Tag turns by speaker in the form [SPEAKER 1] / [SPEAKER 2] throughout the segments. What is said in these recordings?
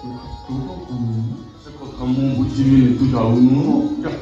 [SPEAKER 1] Se କଥା ମୁଁ ବୁଝିବିନି ତୁ ଯାଉନୁ
[SPEAKER 2] ଟଙ୍କା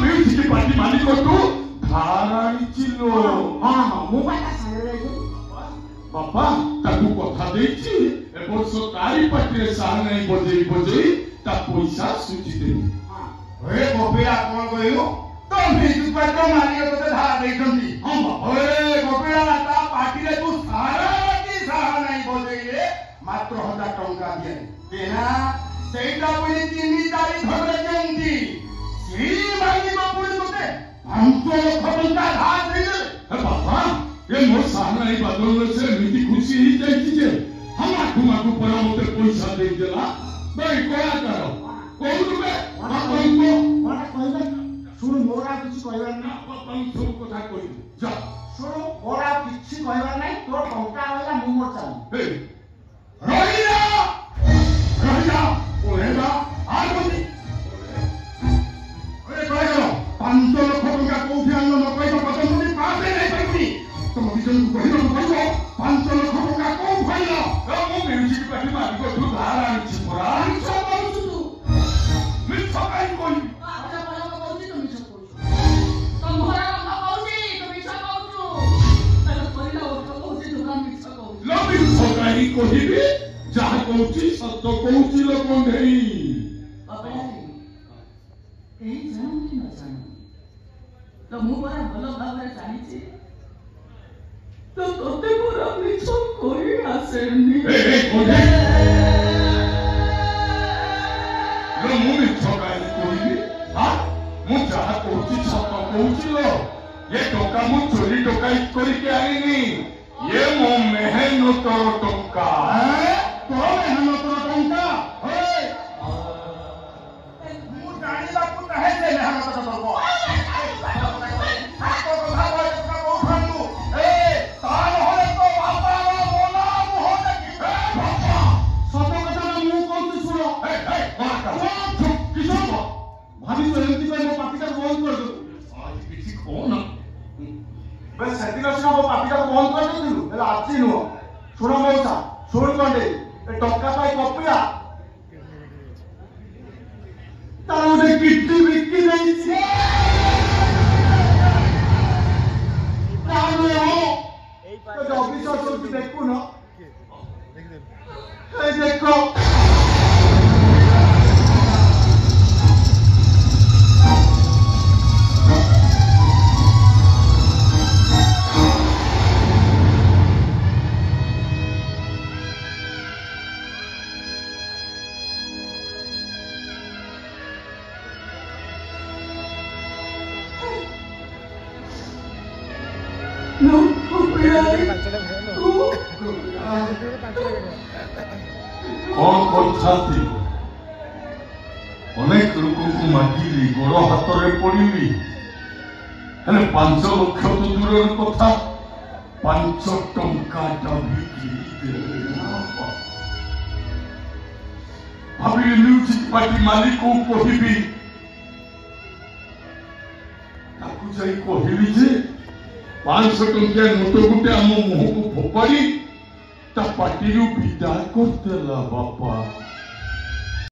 [SPEAKER 2] म्यूजिक पार्टी मालिक तू धाराणी चिलो हां हां मो बाटा सारे बाबा ताकू कथा देछि ए वर्ष तारी पार्टी रे सार नहीं बजेई बजेई ता पैसा सुचि दे हां ए गोपिया कोन कहियो तो म्यूजिक पार्टी मालिक तो धारा देछंती हां बाबा ए गोपिया ता पार्टी रे तू सारा की सार नहीं बजेई रे मात्र 1000 टंका दिए तेना सेटा पुनी 3 तारीख धरे जेंती श्री मालिक पुनी तोते हमको खबरदार हाथ दे दे बाबा ये मोर सामने नहीं बदल से नीति खुशी ही जाई जे हम आगु पर मते पैसा दे देला भाई कोला करो कोन रुपे माता कहबो सुन मोरा किछ कहबार ना अपन सब कथा कहि जा सुन मोरा किछ कहबार नै तो टंका होला मु मोर चालू रहिया ओहेबा आगोनी अरे कहलो 5 लाख टंका कोठी आनो न कहबो पतंजलि पासे नै पाइबुनी तुम विजन को कहलो कहबो 5 लाख टंका को भाइलो मु म्यूजिक पार्टी मालिक तू धारा आछि परा मिछ कहू तू मिछ काई कोई आजा पला कहू तू मिछ कहू तुम मोरा न कहू तू मिछ कहू तने परिला ओठ कहू तू ना मिछ कहू लो मिछ काई कहबी जहा कहूची सत्य कहूची लो कोन देई बाबा ए जानो कि न जानो तो मु बरा भलो भाबरे जानि छी तो तोते मोरा मिछ कोई आसेनी ए कोठे लो मु मिछ काई कहबी हां मु जहा कहूची सत्य कहूची लो ये टोका मु चोरी टोकाई करी के आईनी ये मो मेहनत टोका तो मेहनत टंका ओए मु जानि बापू कहे से मेहनत टंका हातो कथा बोल टंका को खानु ए तान होले तो बापा बोला मु होले कि बापा सतो कथा ना मु कोन सुनो ए बाका चुप किसो भाभी तो एमती पे मो पापी का बंद कर दो आज किसी कोन बे सेदिन सुनो मो पापी का बंद कर दिलु एला आछि नो सुनो मौसा सुन कंडे टंका पाई कपिया तार उठे किट्टी बिक्की नहीं छे तार हो तो ऑफिसर तो देखो ना ए देखो कौन करछाती अनेक लोक को मागिली गोड़ हाथ में पड़ी हेले 5 लाख तो दूर कथा 5 टंका भाविली म्यूजिक पार्टी मालिक को कहबी ताकू जाई कहली जे 500 टंकिया नोट गुटे आम मुह को फोपाड़ी ता पार्टी विदा करदेला बापा